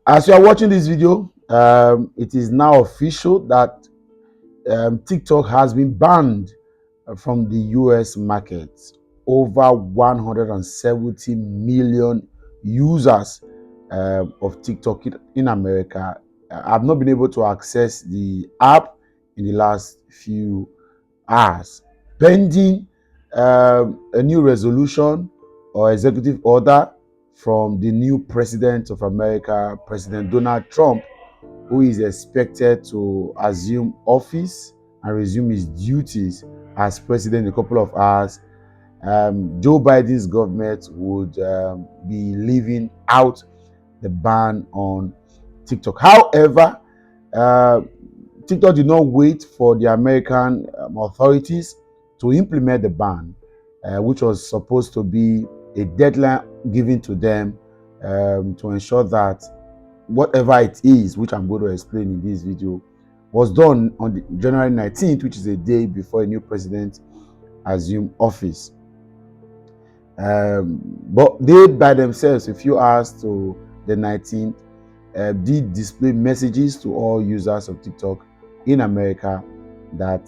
As you are watching this video, it is now official that TikTok has been banned from the US market. Over 170 million users of TikTok in America have not been able to access the app in the last few hours, pending a new resolution or executive order from the new president of America, President Donald Trump, who is expected to assume office and resume his duties as president in a couple of hours. Joe Biden's government would be leaving out the ban on TikTok. However, uh, TikTok did not wait for the American authorities to implement the ban, which was supposed to be a deadline given to them to ensure that whatever it is, which I'm going to explain in this video, was done on January 19th, which is a day before a new president assumed office. But they by themselves, a few hours to the 19th, did display messages to all users of TikTok in America that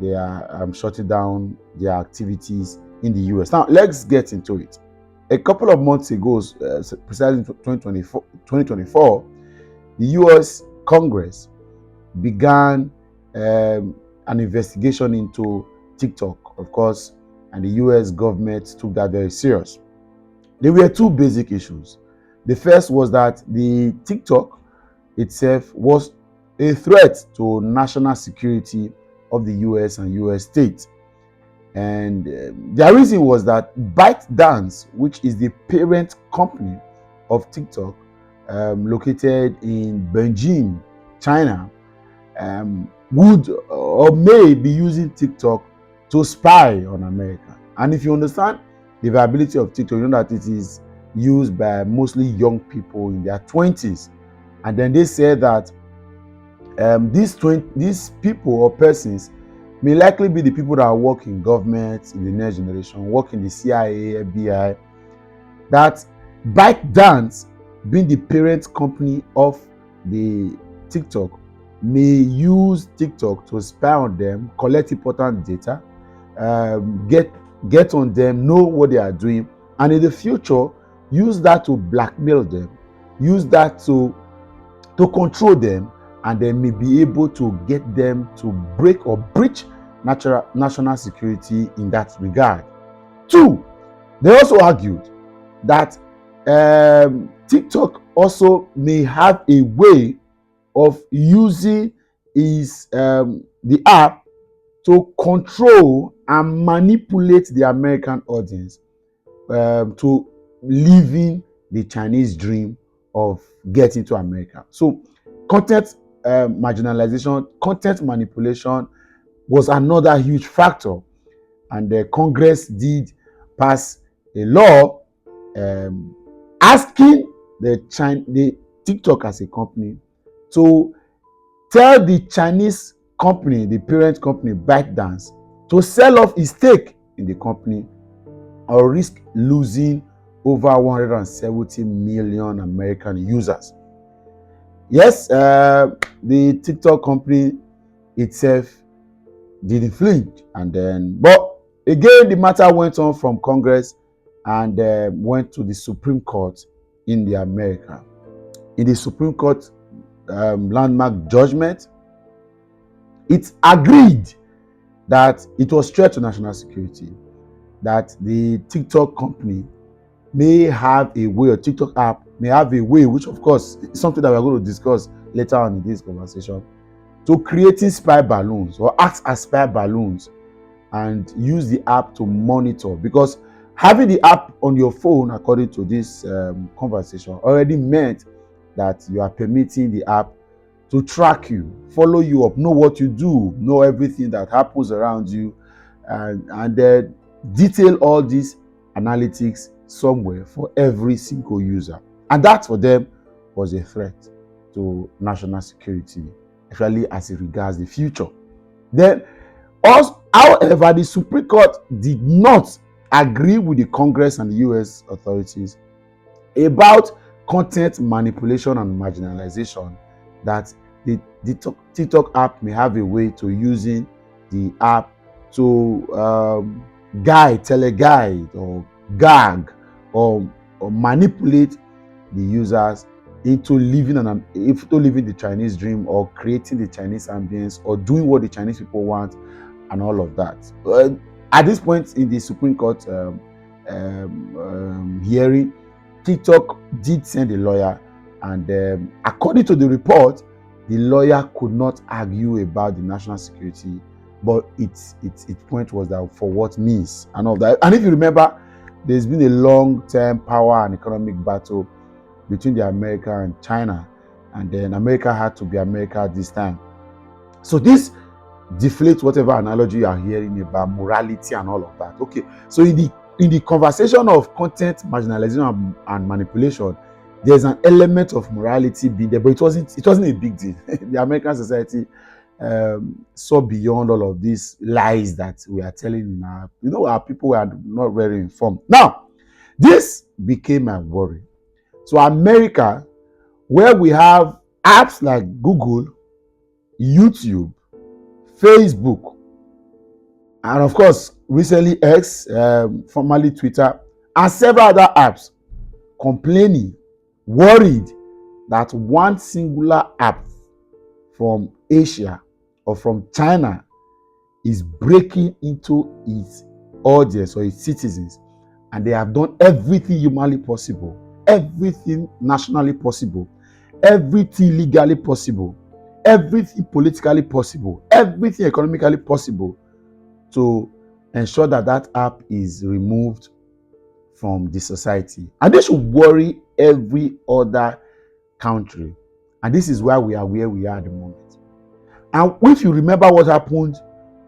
they are shutting down their activities in the US. Now, let's get into it. A couple of months ago, precisely in 2024, the US Congress began an investigation into TikTok, of course, and the US government took that very serious. There were two basic issues. The first was that the TikTok itself was a threat to national security of the US and US states. And the reason was that ByteDance, which is the parent company of TikTok, located in Beijing, China, would or may be using TikTok to spy on America. And if you understand the viability of TikTok, you know that it is used by mostly young people in their 20s. And then they say that these people or persons may likely be the people that work in government in the next generation, work in the CIA, FBI, that ByteDance, being the parent company of the TikTok, may use TikTok to spy on them, collect important data, get on them, know what they are doing, and in the future use that to blackmail them, use that to control them, and they may be able to get them to break or breach national security in that regard. Two, they also argued that TikTok also may have a way of using the app to control and manipulate the American audience to living the Chinese dream of getting to America. So content marginalization, content manipulation was another huge factor, and the Congress did pass a law asking the TikTok as a company to tell the Chinese company, the parent company ByteDance, to sell off its stake in the company or risk losing over 170 million American users. Yes, the TikTok company itself didn't flinch, but again the matter went on from Congress and went to the Supreme Court in the America. In the Supreme Court landmark judgment, it agreed that it was threat to national security, that the TikTok company may have a way, or TikTok app may have a way, which of course is something that we're going to discuss later on in this conversation, to creating spy balloons or act as spy balloons and use the app to monitor. Because having the app on your phone, according to this conversation, already meant that you are permitting the app to track you, follow you up, know what you do, know everything that happens around you, and then detail all these analytics somewhere for every single user. And that for them was a threat to national security, especially as it regards the future. Then, also, however, the Supreme Court did not agree with the Congress and the US authorities about content manipulation and marginalization, that the TikTok app may have a way to using the app to teleguide or gag or manipulate the users into living the Chinese dream, or creating the Chinese ambience, or doing what the Chinese people want, and all of that. At this point in the Supreme Court hearing, TikTok did send a lawyer, and according to the report, the lawyer could not argue about the national security, but its point was that for what means and all that. And if you remember, there's been a long-term power and economic battle between the America and China, and then America had to be America this time. So this deflates whatever analogy you are hearing about morality and all of that. Okay, so in the conversation of content marginalization and manipulation, there's an element of morality being there, but it wasn't a big deal. The American society saw beyond all of these lies that we are telling now. Our people were not very informed. Now, this became my worry. So America, where we have apps like Google, YouTube, Facebook, and of course recently X, formerly Twitter, and several other apps, complaining, worried that one singular app from Asia or from China is breaking into its audience or its citizens, and they have done everything humanly possible, everything nationally possible, everything legally possible, everything politically possible, everything economically possible to ensure that that app is removed from the society. And this should worry every other country. And this is why we are where we are at the moment. And if you remember what happened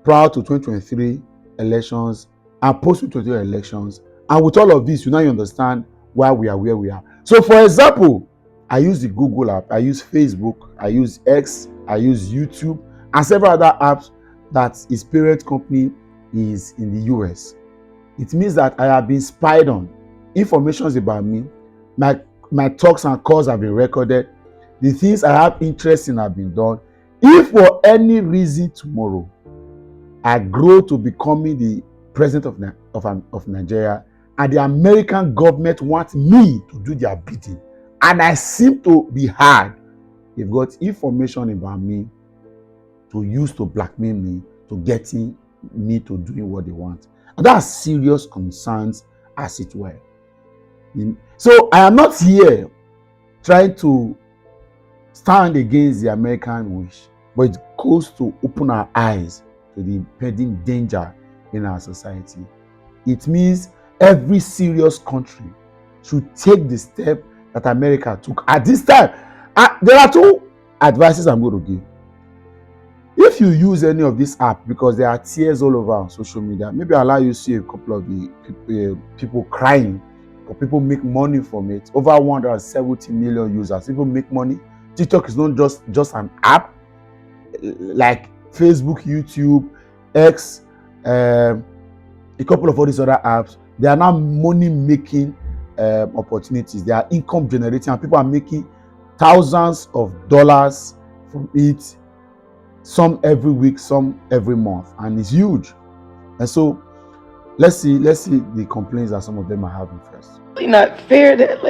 prior to 2023 elections and post 2023 elections, and with all of this, you now understand why we are where we are. So for example, I use the Google app, I use Facebook, I use X, I use YouTube, and several other apps that its parent company is in the US. It means that I have been spied on. Information about me, my talks and calls have been recorded. The things I have interest in have been done. If for any reason tomorrow I grow to becoming the president of Nigeria, and the American government wants me to do their bidding, and I seem to be hard, they've got information about me to use to blackmail me, to getting me to doing what they want. And that's serious concerns, as it were. So I am not here trying to stand against the American wish, but it goes to open our eyes to the impending danger in our society. It means every serious country should take the step that America took at this time. There are two advices I'm going to give. If you use any of this app, because there are tears all over on social media, maybe I'll allow you to see a couple of the people crying, or people make money from it. Over 170 million users. People make money. TikTok is not just an app like Facebook, YouTube, X, a couple of all these other apps. They are now money making opportunities. They are income generating, and people are making thousands of dollars from it, some every week, some every month, and it's huge. And so let's see the complaints that some of them are having first. It's not fair that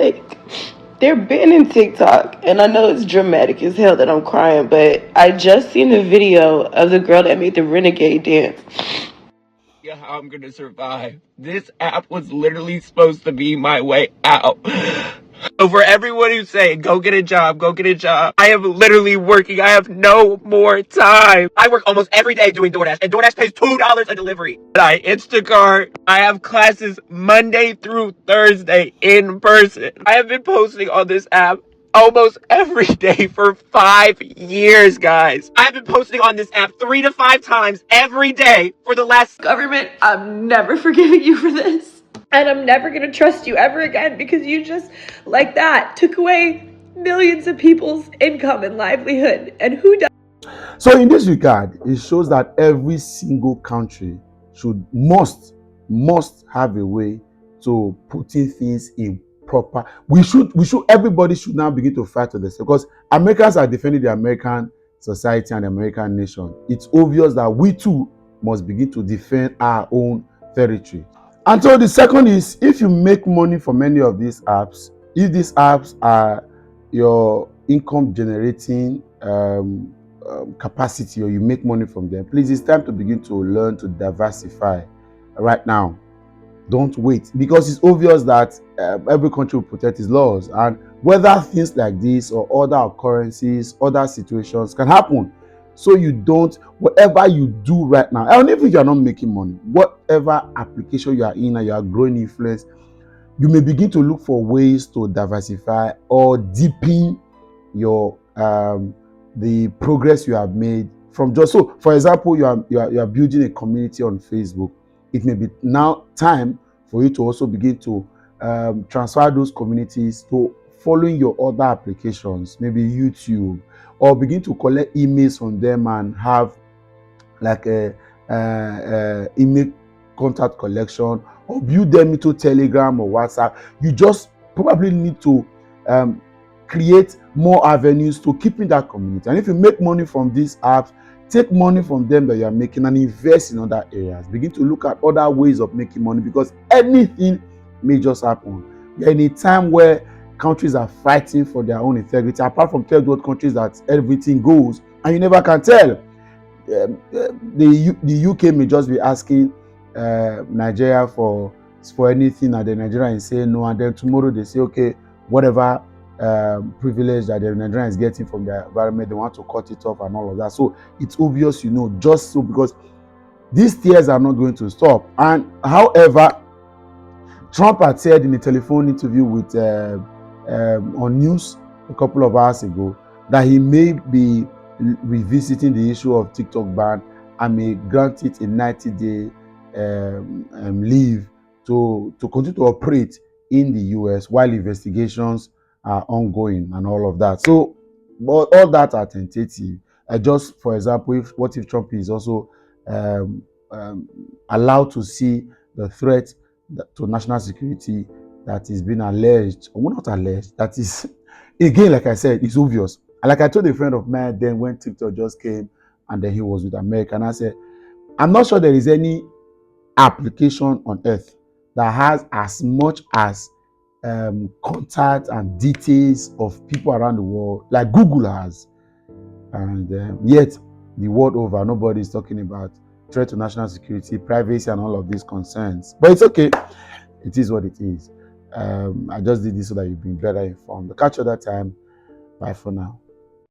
they're banning TikTok, and I know it's dramatic as hell that I'm crying, but I just seen a video of the girl that made the Renegade dance. Yeah, how I'm gonna survive. This app was literally supposed to be my way out. So for everyone who's saying, go get a job, I am literally working. I have no more time. I work almost every day doing DoorDash, and DoorDash pays $2 a delivery. I Instacart. I have classes Monday through Thursday in person. I have been posting on this app almost every day for 5 years, guys. I've been posting on this app 3 to 5 times every day for the last... Government, I'm never forgiving you for this. And I'm never going to trust you ever again, because you just, like that, took away millions of people's income and livelihood. And who does? So in this regard, it shows that every single country must have a way to putting things in proper. Everybody should now begin to fight for this, because Americans are defending the American society and the American nation. It's obvious that we too must begin to defend our own territory. And so the second is, if you make money from any of these apps, if these apps are your income generating capacity, or you make money from them, please, it's time to begin to learn to diversify right now. Don't wait, because it's obvious that every country will protect its laws, and whether things like this or other occurrences, other situations can happen. So you don't, whatever you do right now, and even if you are not making money, whatever application you are in and you are growing influence, you may begin to look for ways to diversify or deepen your the progress you have made from just so. For example, you are building a community on Facebook. It may be now time for you to also begin to transfer those communities to following your other applications, maybe YouTube, or begin to collect emails from them and have like a email contact collection, or build them into Telegram or WhatsApp. You just probably need to create more avenues to keep in that community. And if you make money from these apps, take money from them that you are making and invest in other areas. Begin to look at other ways of making money, because anything may just happen. We are in a time where countries are fighting for their own integrity, apart from third world countries that everything goes and you never can tell. The UK may just be asking Nigeria for anything, and the Nigerian is saying no, and then tomorrow they say, okay, whatever privilege that the Nigerian is getting from their environment, they want to cut it off and all of that. So it's obvious, just so, because these tears are not going to stop. And however, Trump had said in a telephone interview with on news a couple of hours ago that he may be revisiting the issue of TikTok ban and may grant it a 90-day leave to continue to operate in the US while investigations are ongoing and all of that. So, but all that are tentative. Just for example, what if Trump is also allowed to see the threat to national security that is being alleged, or not alleged, that is, again, like I said, it's obvious. And like I told a friend of mine then, when TikTok just came and then he was with America, and I said, I'm not sure there is any application on earth that has as much as contact and details of people around the world like Google has. And yet, the world over, nobody is talking about threat to national security, privacy, and all of these concerns. But it's okay. It is what it is. I just did this so that you've been better informed. Catch you that time. Bye for now.